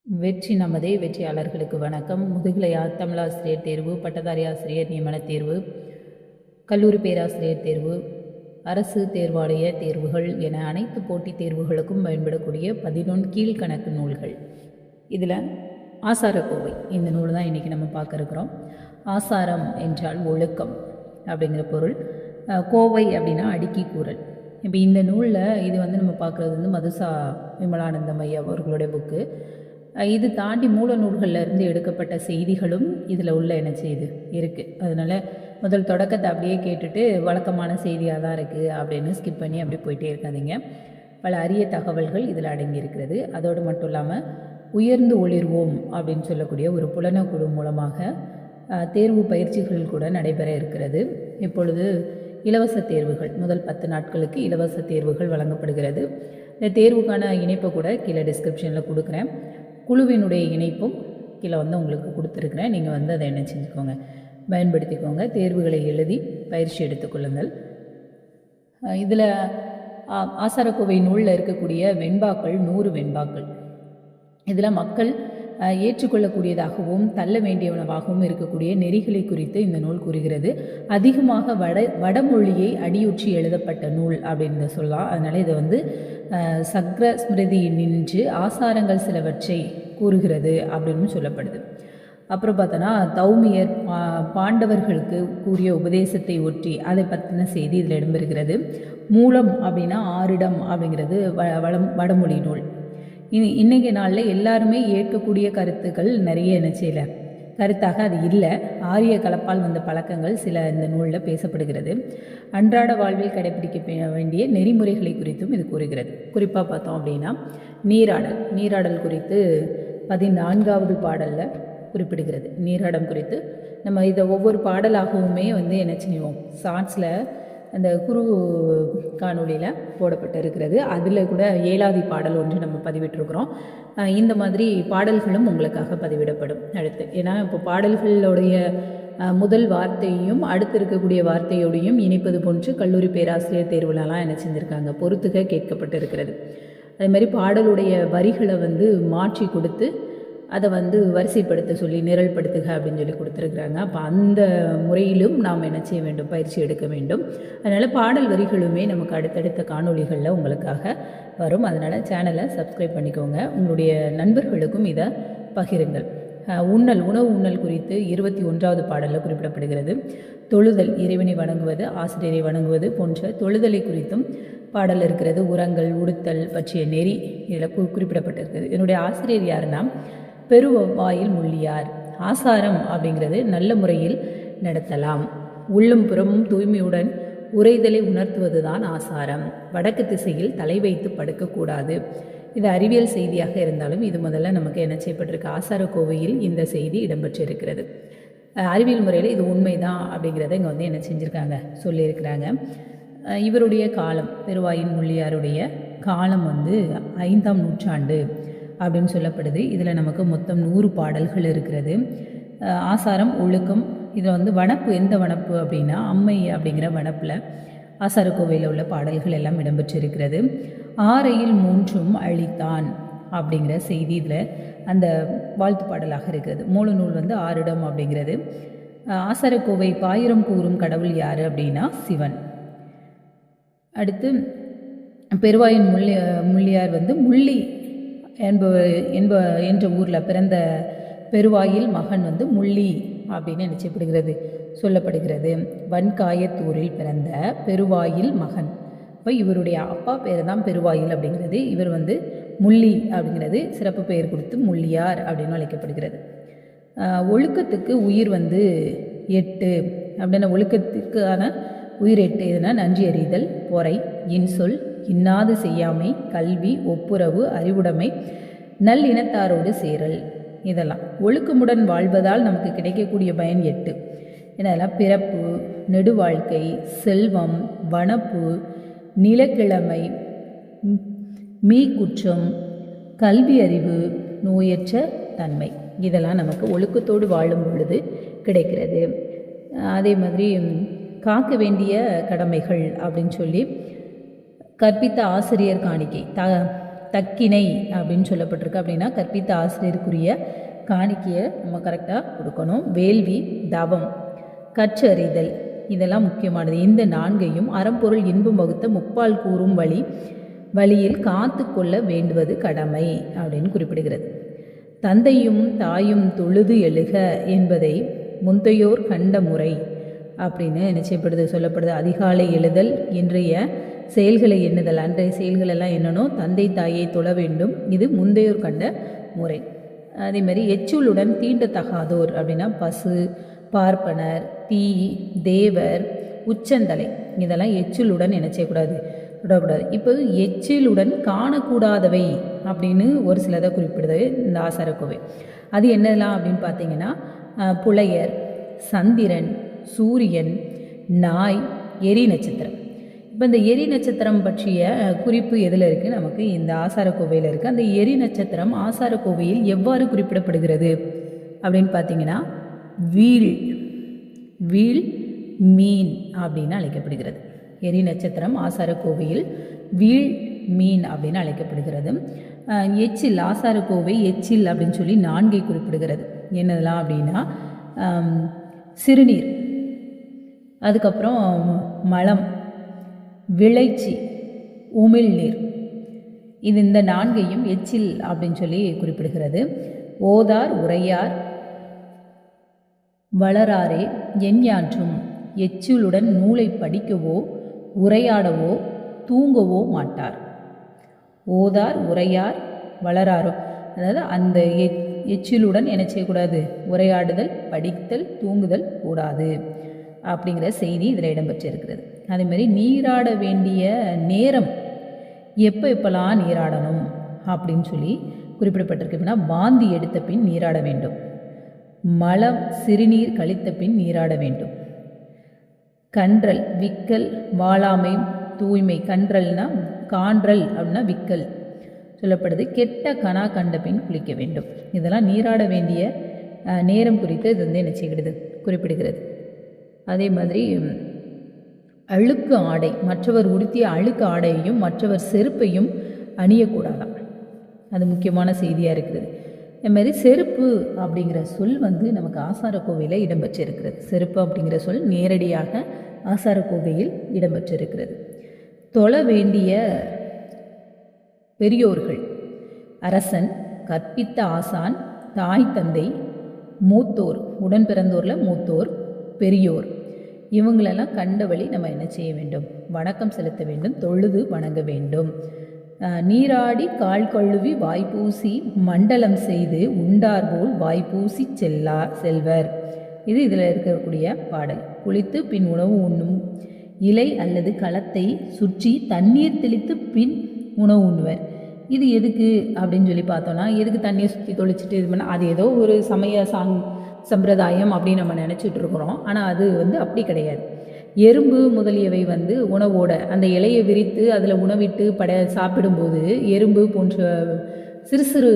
வெற்றி நமதே. வெற்றியாளர்களுக்கு வணக்கம். முதுகலை தமிழாசிரியர் தேர்வு, பட்டதாரி ஆசிரியர் நியமன தேர்வு, கல்லூரி பேராசிரியர் தேர்வு, அரசு தேர்வாணைய தேர்வுகள் என அனைத்து போட்டித் தேர்வுகளுக்கும் பயன்படக்கூடிய 11 கீழ்கணக்கு நூல்கள். இதில் ஆசாரக்கோவை இந்த நூல் தான் இன்றைக்கி நம்ம பார்க்க இருக்கிறோம். ஆசாரம் என்றால் ஒழுக்கம் அப்படிங்கிற பொருள். கோவை அப்படின்னா அடுக்கி கூறல். இப்போ இந்த நூலில் இது நம்ம பார்க்குறது மதுசா விமலானந்தம் ஐயா அவர்களுடைய புக்கு. இது தாண்டி மூல நூல்கள்லேருந்து எடுக்கப்பட்ட செய்திகளும் இதில் உள்ள என்ன செய்து இருக்குது. அதனால் முதல் தொடக்கத்தை அப்படியே கேட்டுட்டு வழக்கமான செய்தியாக தான் இருக்குது அப்படின்னு ஸ்கிப் பண்ணி அப்படி போயிட்டே இருக்காதீங்க. பல அரிய தகவல்கள் இதில் அடங்கியிருக்கிறது. அதோடு மட்டும் இல்லாமல் உயர்ந்து ஒளிர்வோம் அப்படின்னு சொல்லக்கூடிய ஒரு புலனக்குழு மூலமாக தேர்வு பயிற்சிகள் கூட நடைபெற இருக்கிறது. இப்பொழுது இலவச தேர்வுகள் முதல் 10 நாட்களுக்கு இலவச தேர்வுகள் வழங்கப்படுகிறது. இந்த தேர்வுக்கான இணைப்பை கூட கீழே டிஸ்கிரிப்ஷனில் கொடுக்குறேன். குழுவினுடைய இணைப்பும் கீழே உங்களுக்கு கொடுத்துருக்குறேன். நீங்கள் அதை என்ன செஞ்சுக்கோங்க, பயன்படுத்திக்கோங்க. தேர்வுகளை எழுதி பயிற்சி எடுத்துக்கொள்ளுங்கள். இதில் ஆசாரக்கோவை நூலில் இருக்கக்கூடிய வெண்பாக்கள் 100 வெண்பாக்கள். இதில் மக்கள் ஏற்றுக்கொள்ளக்கூடியதாகவும் தள்ள வேண்டியவனவாகவும் இருக்கக்கூடிய நெறிகளை குறித்து இந்த நூல் கூறுகிறது. அதிகமாக வடமொழியை அடியொற்றி எழுதப்பட்ட நூல் அப்படின்னு சொல்லலாம். அதனால் இதை சக்ர ஸ்மிருதி நின்று ஆசாரங்கள் சிலவற்றை கூறுகிறது அப்படின்னு சொல்லப்படுது. அப்புறம் பார்த்தோன்னா தௌமியர் பாண்டவர்களுக்கு கூறிய உபதேசத்தை ஒற்றி அதை பற்றின செய்தி இதில் இடம்பெறுகிறது. மூலம் அப்படின்னா ஆரிடம் அப்படிங்கிறது வடமொழி நூல். இன்றைக்கி நாளில் எல்லாருமே ஏற்கக்கூடிய கருத்துக்கள் நிறைய என்ன செய்யலை, கருத்தாக அது இல்லை. ஆரிய கலப்பால் வந்த பழக்கங்கள் சில இந்த நூலில் பேசப்படுகிறது. அன்றாட வாழ்வில் கடைபிடிக்க வேண்டிய நெறிமுறைகளை குறித்தும் இது கூறுகிறது. குறிப்பாக பார்த்தோம் அப்படின்னா நீராடல் குறித்து 14வது பாடலில் குறிப்பிடுகிறது. நீராடம் குறித்து நம்ம இதை ஒவ்வொரு பாடலாகவுமே என்ன செய்வோம், ஷார்ட்ஸில் அந்த குரு காணொலியில் போடப்பட்டு இருக்கிறது. அதில் கூட 7வது பாடல் ஒன்று நம்ம பதிவிட்டிருக்கிறோம். இந்த மாதிரி பாடல்களும் உங்களுக்காக பதிவிடப்படும் அடுத்து. ஏன்னா இப்போ பாடல்களுடைய முதல் வார்த்தையும் அடுத்து இருக்கக்கூடிய வார்த்தையோடையும் இணைப்பது போன்று கல்லூரி பேராசிரியர் தேர்வுலலாம் என்ன செஞ்சுருக்காங்க, பொறுத்துக கேட்கப்பட்டு இருக்கிறது. அதே மாதிரி பாடலுடைய வரிகளை மாற்றி கொடுத்து அதை வரிசைப்படுத்த சொல்லி நிரல்படுத்துக அப்படின்னு சொல்லி கொடுத்துருக்குறாங்க. அப்போ அந்த முறையிலும் நாம் என்ன செய்ய வேண்டும், பயிற்சி எடுக்க வேண்டும். அதனால் பாடல் வரிகளுமே நமக்கு அடுத்தடுத்த காணொலிகளில் உங்களுக்காக வரும். அதனால் சேனலை சப்ஸ்கிரைப் பண்ணிக்கோங்க. உங்களுடைய நண்பர்களுக்கும் இதை பகிருங்கள். உணவு உண்ணல் குறித்து 21வது பாடலில் குறிப்பிடப்படுகிறது. தொழுதல், இறைவனை வணங்குவது, ஆசிரியரை வணங்குவது போன்ற தொழுதலை குறித்தும் பாடல் இருக்கிறது. உரங்கள் உடுத்தல் பற்றிய நெறி இதில் குறிப்பிடப்பட்டிருக்கிறது. என்னுடைய ஆசிரியர் யாருன்னா பெருவாயில் முள்ளியார். ஆசாரம் அப்படிங்கிறது நல்ல முறையில் நடத்தலாம், உள்ளும் புறமும் தூய்மையுடன் உரைதலை உணர்த்துவது தான் ஆசாரம். வடக்கு திசையில் தலை வைத்து படுக்கக்கூடாது. இது அறிவியல் செய்தியாக இருந்தாலும் இது முதல்ல நமக்கு என்ன செய்யப்பட்டிருக்கு, ஆசாரக்கோவையில் இந்த செய்தி இடம்பெற்றிருக்கிறது. அறிவியல் முறையில் இது உண்மைதான் அப்படிங்கிறத இங்கே என்ன செஞ்சுருக்காங்க, சொல்லியிருக்கிறாங்க. இவருடைய காலம், பெருவாயின் முள்ளியாருடைய காலம் 5ஆம் நூற்றாண்டு அப்படின்னு சொல்லப்படுது. இதில் நமக்கு மொத்தம் 100 பாடல்கள் இருக்கிறது. ஆசாரம், ஒழுக்கம். இதில் வனப்பு, எந்த வனப்பு அப்படின்னா அம்மை அப்படிங்கிற வனப்பில் ஆசாரக்கோவையில் உள்ள பாடல்கள் எல்லாம் இடம்பெற்றிருக்கிறது. ஆரையில் 3ம் அழித்தான் அப்படிங்கிற செய்தி இதில் அந்த வாழ்த்து பாடலாக இருக்கிறது. மூல நூல் ஆரிடம் அப்படிங்கிறது. ஆசாரக்கோவை பாயிரம் கூறும் கடவுள் யார் அப்படின்னா சிவன். அடுத்து பெருவாயின் முள்ளியார் முள்ளி என்ற ஊரில் பிறந்த பெருவாயில் மகன் முள்ளி அப்படின்னு நிச்சயப்படுகிறது, சொல்லப்படுகிறது. வன்காயத்தூரில் பிறந்த பெருவாயில் மகன். இப்போ இவருடைய அப்பா பேர் தான் பெருவாயில் அப்படிங்கிறது. இவர் முள்ளி அப்படிங்கிறது சிறப்பு பெயர் கொடுத்து முள்ளியார் அப்படின்னு அழைக்கப்படுகிறது. ஒழுக்கத்துக்கு உயிர் 8 அப்படின்னா ஒழுக்கத்துக்கான உயிர் 8 எதுனா நன்றி அறிதல், பொறை, இன்சொல், இன்னாது செய்யாமை, கல்வி, ஒப்புரவு, அறிவுடைமை, நல்லினத்தாரோடு சேரல். இதெல்லாம் ஒழுக்கமுடன் வாழ்வதால் நமக்கு கிடைக்கக்கூடிய பயன் 8. இதெல்லாம் பிறப்பு, நெடுவாழ்க்கை, செல்வம், வனப்பு, நிலக்கிழமை, குற்றம், கல்வி அறிவு, நோயற்ற தன்மை. இதெல்லாம் நமக்கு ஒழுக்கத்தோடு வாழும் பொழுது கிடைக்கிறது. அதே மாதிரி காக்க வேண்டிய கடமைகள் அப்படின்னு சொல்லி கற்பித்த ஆசிரியர் காணிக்கை, தக்கினை அப்படின்னு சொல்லப்பட்டிருக்கு. அப்படின்னா கற்பித்த ஆசிரியருக்குரிய காணிக்கையை நம்ம கரெக்டாக கொடுக்கணும். வேள்வி, தவம், கற்றறிதல் இதெல்லாம் முக்கியமானது. இந்த 4ஐயும் அறம்பொருள் இன்பம் வகுத்த முப்பால் கூறும் வழியில் காத்து கொள்ள வேண்டுவது கடமை அப்படின்னு குறிப்பிடுகிறது. தந்தையும் தாயும் தொழுது எழுக என்பதை முந்தையோர் கண்ட முறை அப்படின்னு நிச்சயப்படுது சொல்லப்படுது. அதிகாலை எழுதல், இன்றைய செயல்களை எண்ணுதல், அன்றைய செயல்களெல்லாம் என்னன்னோ தந்தை தாயை தொழ வேண்டும், இது முந்தையோர் கண்ட முறை. அதே மாதிரி எச்சுளுடன் தீண்டத்தகாதோர் அப்படின்னா பசு, பார்ப்பனர், தீ, தேவர், உச்சந்தலை இதெல்லாம் எச்சிலுடன் என்ன செய்யக்கூடாது, விடக்கூடாது. இப்போ எச்சிலுடன் காணக்கூடாதவை அப்படின்னு ஒரு சிலதை குறிப்பிடுது இந்த ஆசாரக்கோவை. அது என்னெல்லாம் அப்படின்னு பார்த்தீங்கன்னா புலையர், சந்திரன், சூரியன், நாய், எரி நட்சத்திரம். இப்போ இந்த எரி நட்சத்திரம் பற்றிய குறிப்பு எதில் இருக்குது, நமக்கு இந்த ஆசாரக்கோவையில் இருக்குது. அந்த எரி நட்சத்திரம் ஆசாரக்கோவையில் எவ்வாறு குறிப்பிடப்படுகிறது அப்படின்னு பார்த்தீங்கன்னா வீழ் மீன் அப்படின்னு அழைக்கப்படுகிறது. எரி நட்சத்திரம் ஆசாரக்கோவையில் வீழ் மீன் அப்படின்னு அழைக்கப்படுகிறது. எச்சில், ஆசாரக்கோவை எச்சில் அப்படின்னு சொல்லி 4ஐ குறிப்பிடுகிறது. என்னதெல்லாம் அப்படின்னா சிறுநீர், அதுக்கப்புறம் மலம், விளைச்சி, உமிழ்நீர், இது இந்த 4ஐயும் எச்சில் அப்படின்னு சொல்லி குறிப்பிடுகிறது. ஓதார் உரையார் வளராரே எஞ்ஞான்றும் எச்சிலுடன் நூலை படிக்கவோ உரையாடவோ தூங்கவோ மாட்டார். ஓதார் உரையார் வளராரோ, அதாவது அந்த எச்சிலுடன் என்ன செய்யக்கூடாது, உரையாடுதல், படித்தல், தூங்குதல் கூடாது அப்படிங்கிற செய்தி இதில் இடம்பெற்றிருக்கிறது. அதேமாதிரி நீராட வேண்டிய நேரம் எப்போல்லாம் நீராடணும் அப்படின்னு சொல்லி குறிப்பிடப்பட்டிருக்கு. அப்படின்னா வாந்தி எடுத்த பின் நீராட வேண்டும், மலம் சிறுநீர் கழித்த பின் நீராட வேண்டும், கன்றல், விக்கல், வாளாமை, தூய்மை, கன்றல்னா கான்றல் அப்படின்னா விக்கல் சொல்லப்படுது, கெட்ட கணா கண்ட பின் குளிக்க வேண்டும். இதெல்லாம் நீராட வேண்டிய நேரம் குறித்து இது என்ன செய்கிறது, குறிப்பிடுகிறது. அதே மாதிரி அழுக்கு ஆடை, மற்றவர் உடுத்திய அழுக்கு ஆடையையும் மற்றவர் செருப்பையும் அணியக்கூடாதான், அது முக்கியமான செய்தியாக இருக்கிறது. அதுமாதிரி செருப்பு அப்படிங்கிற சொல் நமக்கு ஆசாரக்கோவையில் இடம்பெற்றிருக்கிறது. செருப்பு அப்படிங்கிற சொல் நேரடியாக ஆசாரக்கோவையில் இடம்பெற்றிருக்கிறது. தொழ வேண்டிய பெரியோர்கள் அரசன், கற்பித்த ஆசான், தாய் தந்தை, மூத்தோர், உடன் பிறந்தோரில் மூத்தோர், பெரியோர், இவங்களெல்லாம் கண்ட வழி நம்ம என்ன செய்ய வேண்டும், வணக்கம் செலுத்த வேண்டும், தொழுது வணங்க வேண்டும். நீராடி கால் கழுவி வாய்ப்பூசி மண்டலம் செய்து உண்டார்போல் வாய்ப்பூசி செல்வர், இது இதில் இருக்கக்கூடிய பாடல். குளித்து பின் உணவு உண்ணும் இலை அல்லது களத்தை சுற்றி தண்ணீர் தெளித்து பின் உணவு உண்ணுவர். இது எதுக்கு அப்படின்னு சொல்லி பார்த்தோன்னா, எதுக்கு தண்ணியை சுற்றி தொளிச்சுட்டு இது பண்ணால், அது ஏதோ ஒரு சமய சம்பிரதாயம் அப்படின்னு நம்ம நினச்சிட்டு இருக்கிறோம். ஆனால் அது அப்படி கிடையாது. எறும்பு முதலியவை உணவோட அந்த இலையை விரித்து அதில் உணவிட்டு சாப்பிடும்போது எறும்பு போன்ற சிறு சிறு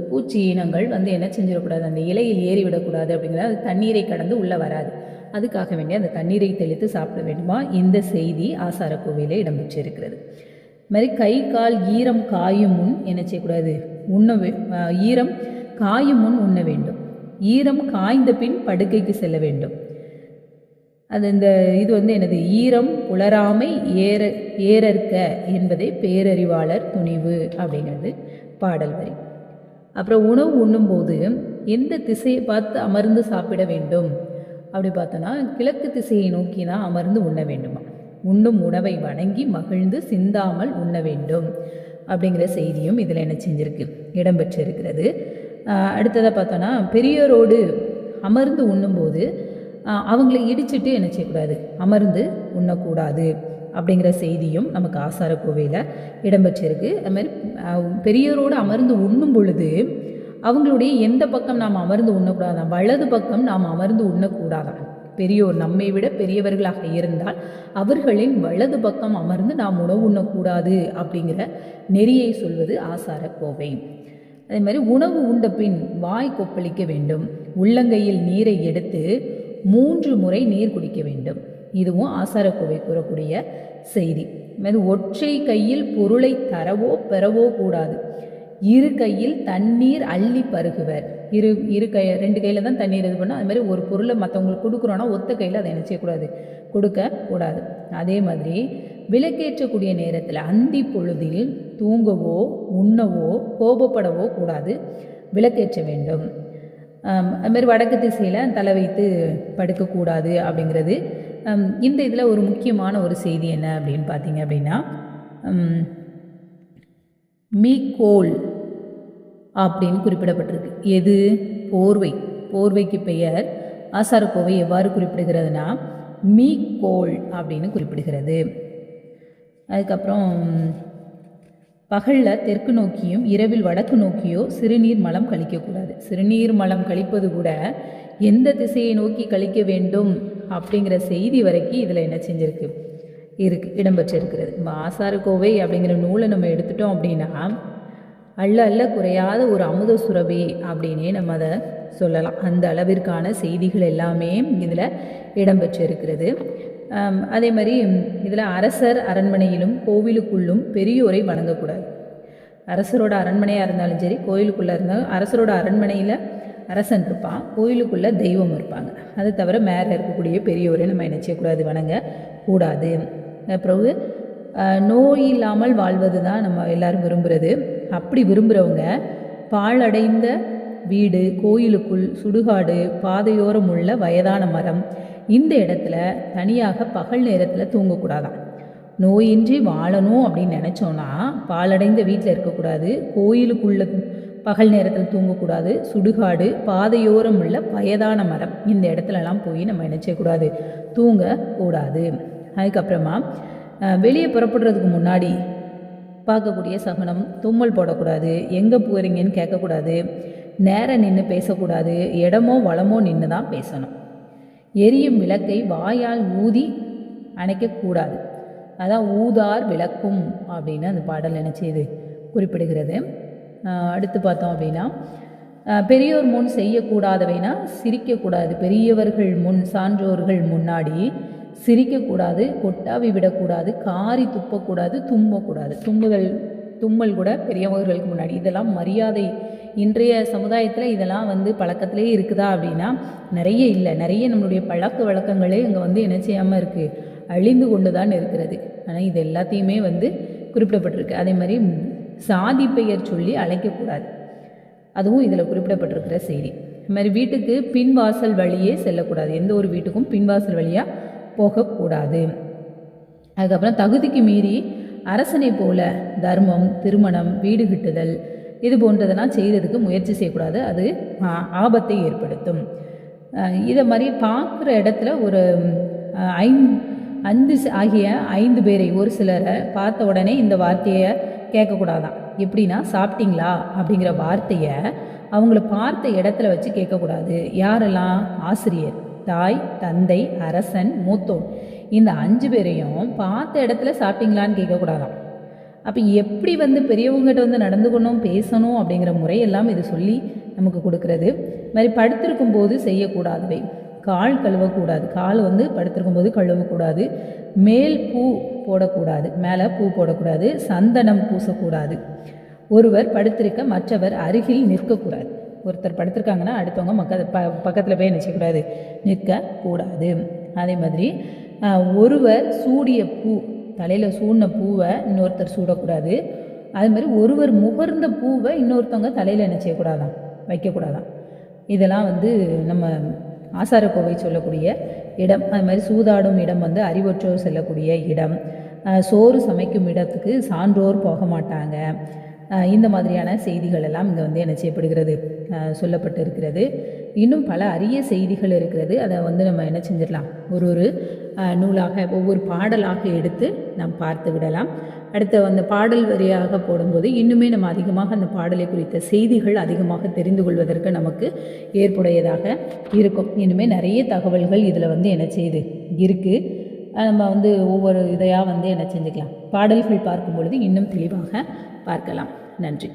பூச்சி இனங்கள் என்ன செஞ்சிடக்கூடாது, அந்த இலையில் ஏறிவிடக்கூடாது. அப்படிங்கிறது அது தண்ணீரை கடந்து உள்ளே வராது. அதுக்காக வேண்டிய அந்த தண்ணீரை தெளித்து சாப்பிட வேண்டுமா, இந்த செய்தி ஆசாரக்கோவையில் இடம்பெற்றிருக்கிறது. மாதிரி கை கால் ஈரம் காயும் முன் என்ன செய்யக்கூடாது, ஈரம் காயும் முன் உண்ண வேண்டும், ஈரம் காய்ந்த பின் படுக்கைக்கு செல்ல வேண்டும். அது இது என்னது, ஈரம் புலராமை ஏறற்க என்பதை பேரறிவாளர் துணிவு அப்படிங்கிறது பாடல் வரி. அப்புறம் உணவு உண்ணும்போது எந்த திசையை பார்த்து அமர்ந்து சாப்பிட வேண்டும் அப்படி பார்த்தோன்னா, கிழக்கு திசையை நோக்கி தான் அமர்ந்து உண்ண வேண்டுமா. உண்ணும் உணவை வணங்கி மகிழ்ந்து சிந்தாமல் உண்ண வேண்டும் அப்படிங்கிற செய்தியும் இதில் என்ன செஞ்சிருக்கு, இடம்பெற்றிருக்கிறது. அடுத்ததாக பார்த்தோன்னா, பெரியோரோடு அமர்ந்து உண்ணும்போது அவங்களை இடிச்சிட்டு என்ன செய்யக்கூடாது, அமர்ந்து உண்ணக்கூடாது அப்படிங்கிற செய்தியும் நமக்கு ஆசாரக்கோவையில் இடம்பெற்றிருக்கு. அதுமாதிரி பெரியோரோடு அமர்ந்து உண்ணும் பொழுது அவங்களுடைய எந்த பக்கம் நாம் அமர்ந்து உண்ணக்கூடாதான், வலது பக்கம் நாம் அமர்ந்து உண்ணக்கூடாதான். பெரியோர் நம்மை விட பெரியவர்களாக இருந்தால் அவர்களின் வலது பக்கம் அமர்ந்து நாம் உணவு உண்ணக்கூடாது அப்படிங்கிற நெறியை சொல்வது ஆசாரக்கோவை. அதே மாதிரி உணவு உண்ட பின் வாய் கொப்பளிக்க வேண்டும், உள்ளங்கையில் நீரை எடுத்து 3 முறை நீர் குடிக்க வேண்டும். இதுவும் ஆசாரக்கோவை கூறக்கூடிய செய்தி. இது ஒற்றை கையில் பொருளை தரவோ பெறவோ கூடாது. இரு கையில் தண்ணீர் அள்ளி பருகுவர். ரெண்டு கையில் தான் தண்ணீர் இது பண்ணால், அது மாதிரி ஒரு பொருளை மற்றவங்களுக்கு கொடுக்குறோன்னா ஒத்த கையில் அதை என்ன செய்யக்கூடாது, கொடுக்க கூடாது. அதே மாதிரி விளக்கேற்றக்கூடிய நேரத்தில் அந்தி பொழுதில் தூங்கவோ உண்ணவோ கோபப்படவோ கூடாது, விளக்கேற்ற வேண்டும். அதுமாதிரி வடக்கு திசையில் தலை வைத்து படுக்கக்கூடாது அப்படிங்கிறது. இந்த இதில் ஒரு முக்கியமான ஒரு செய்தி என்ன அப்படின்னு பார்த்தீங்க அப்படின்னா, மீக்கோல் அப்படின்னு குறிப்பிடப்பட்டிருக்கு. எது? போர்வை. போர்வைக்கு பெயர் ஆசாரக்கோவை எவ்வாறு குறிப்பிடுகிறதுனா மீக்கோல் அப்படின்னு குறிப்பிடுகிறது. அதுக்கப்புறம் பகலில் தெற்கு நோக்கியும் இரவில் வடக்கு நோக்கியோ சிறுநீர் மலம் கழிக்கக்கூடாது. சிறுநீர் மலம் கழிப்பது கூட எந்த திசையை நோக்கி கழிக்க வேண்டும் அப்படிங்கிற செய்தி வரைக்கும் இதில் என்ன செஞ்சுருக்கு, இடம்பெற்றிருக்கிறது. ஆசாரக்கோவை அப்படிங்கிற நூலை நம்ம எடுத்துட்டோம் அப்படின்னா அல்ல குறையாத ஒரு அமுத சுரபி அப்படின்னே நம்ம அதை சொல்லலாம். அந்த அளவிற்கான செய்திகள் எல்லாமே இதில் இடம்பெற்றிருக்கிறது. அதே மாதிரி இதில் அரசர் அரண்மனையிலும் கோவிலுக்குள்ளும் பெரியோரை வணங்கக்கூடாது. அரசரோட அரண்மனையாக இருந்தாலும் சரி, கோயிலுக்குள்ளே இருந்தாலும் அரசரோட அரண்மனையில் அரசன் இருப்பான், கோயிலுக்குள்ளே தெய்வம் இருப்பாங்க. அது தவிர மேலே இருக்கக்கூடிய பெரியோரை நம்ம என்ன செய்யக்கூடாது, வணங்கக்கூடாது. பிறகு நோய் இல்லாமல் வாழ்வது தான் நம்ம எல்லோரும் விரும்புகிறது. அப்படி விரும்புகிறவங்க பாழடைந்த வீடு, கோயிலுக்குள், சுடுகாடு, பாதையோரம் உள்ள வயதான மரம், இந்த இடத்துல தனியாக பகல் நேரத்தில் தூங்கக்கூடாதான். நோயின்றி வாழணும் அப்படின்னு நினச்சோன்னா பாழடைந்த வீட்டில் இருக்கக்கூடாது, கோயிலுக்குள்ள பகல் நேரத்தில் தூங்கக்கூடாது, சுடுகாடு, பாதையோரம் உள்ள வயதான மரம், இந்த இடத்துலலாம் போய் நம்ம என்ன செய்யக்கூடாது, தூங்கக்கூடாது. அதுக்கப்புறமா வெளியே புறப்படுறதுக்கு முன்னாடி பார்க்கக்கூடிய சகுனம், தும்மல் போடக்கூடாது, எங்கே போகிறீங்கன்னு கேட்கக்கூடாது, நேரம் நின்று பேசக்கூடாது, இடமோ வளமோ நின்று தான் பேசணும். எரியும் விளக்கை வாயால் ஊதி அணைக்கக்கூடாது. அதான் ஊதார் விளக்கும் அப்படின்னு அந்த பாடல் என்ன செய்து குறிப்பிடுகிறது. அடுத்து பார்த்தோம் அப்படின்னா, பெரியோர் முன் செய்யக்கூடாதவைனா சிரிக்கக்கூடாது. பெரியவர்கள் முன், சான்றோர்கள் முன்னாடி சிரிக்கக்கூடாது, கொட்டாவி விடக்கூடாது, காரி துப்பக்கூடாது, தும்பக்கூடாது. தும்மல் கூட பெரியவர்களுக்கு முன்னாடி. இதெல்லாம் மரியாதை. இன்றைய சமுதாயத்தில் இதெல்லாம் பழக்கத்திலே இருக்குதா அப்படின்னா நிறைய இல்லை. நிறைய நம்மளுடைய பழக்க வழக்கங்களே இங்கே என்ன செய்யாமல் இருக்குது, அழிந்து கொண்டு தான் இருக்கிறது. ஆனால் இது எல்லாத்தையுமே குறிப்பிடப்பட்டிருக்கு. அதே மாதிரி சாதி பெயர் சொல்லி அழைக்கக்கூடாது, அதுவும் இதில் குறிப்பிடப்பட்டிருக்கிற செய்தி. இது மாதிரி வீட்டுக்கு பின்வாசல் வழியே செல்லக்கூடாது. எந்த ஒரு வீட்டுக்கும் பின்வாசல் வழியாக போகக்கூடாது. அதுக்கப்புறம் தகுதிக்கு மீறி அரசனை போல தர்மம், திருமணம், வீடு கட்டுதல் இது போன்றதெல்லாம் செய்கிறதுக்கு முயற்சி செய்யக்கூடாது. அது ஆபத்தை ஏற்படுத்தும். இதை மாதிரி பார்க்குற இடத்துல ஒரு 5 பேரை, ஒரு சிலரை பார்த்த உடனே இந்த வார்த்தையை கேட்கக்கூடாதான். எப்படின்னா, சாப்பிட்டீங்களா அப்படிங்கிற வார்த்தையை அவங்கள பார்த்த இடத்துல வச்சு கேட்கக்கூடாது. யாரெல்லாம்? ஆசிரியர், தாய், தந்தை, அரசன், மூத்தோன், இந்த 5 பேரையும் பார்த்த இடத்துல சாப்பிட்டீங்களான்னு கேட்கக்கூடாதான். அப்போ எப்படி பெரியவங்ககிட்ட நடந்துக்கணும், பேசணும் அப்படிங்கிற முறையெல்லாம் இது சொல்லி நமக்கு கொடுக்கறது. இது மாதிரி படுத்திருக்கும் போது செய்யக்கூடாதவை, கால் கழுவக்கூடாது. கால் படுத்திருக்கும் போது கழுவக்கூடாது. மேல் பூ போடக்கூடாது, மேலே பூ போடக்கூடாது. சந்தனம் பூசக்கூடாது. ஒருவர் படுத்திருக்க மற்றவர் அருகில் நிற்கக்கூடாது. ஒருத்தர் படுத்திருக்காங்கன்னா அடுத்தவங்க பக்கத்தில் போய் நிற்கக்கூடாது, நிற்கக்கூடாது. அதே மாதிரி ஒருவர் சூடிய பூ, தலையில் சூடின பூவை இன்னொருத்தர் சூடக்கூடாது. அது மாதிரி ஒருவர் முகர்ந்த பூவை இன்னொருத்தவங்க தலையில் என்ன செய்யக்கூடாதான், வைக்கக்கூடாதான். இதெல்லாம் நம்ம ஆசாரக்கோவை சொல்லக்கூடிய இடம். அது மாதிரி சூதாடும் இடம் அறிவற்றோர் செல்லக்கூடிய இடம். சோறு சமைக்கும் இடத்துக்கு சான்றோர் போக மாட்டாங்க. இந்த மாதிரியான செய்திகள் எல்லாம் இங்கே என்ன செய்யப்படுகிறது, சொல்லப்பட்டு இருக்கிறது. இன்னும் பல அரிய செய்திகள் இருக்கிறது. அதை நம்ம என்ன செஞ்சிடலாம், ஒரு நூலாக, ஒவ்வொரு பாடலாக எடுத்து நாம் பார்த்து விடலாம். அடுத்த பாடல் வரியாக போடும்போது இன்னுமே நம்ம அதிகமாக அந்த பாடலை குறித்த செய்திகள் அதிகமாக தெரிந்து கொள்வதற்கு நமக்கு ஏற்புடையதாக இருக்கும். இன்னுமே நிறைய தகவல்கள் இதில் என்ன செய்யுது இருக்குது. நம்ம ஒவ்வொரு இதையாக என்ன செஞ்சுக்கலாம், பாடல்கள் பார்க்கும் பொழுது இன்னும் தெளிவாக பார்க்கலாம். நன்றி.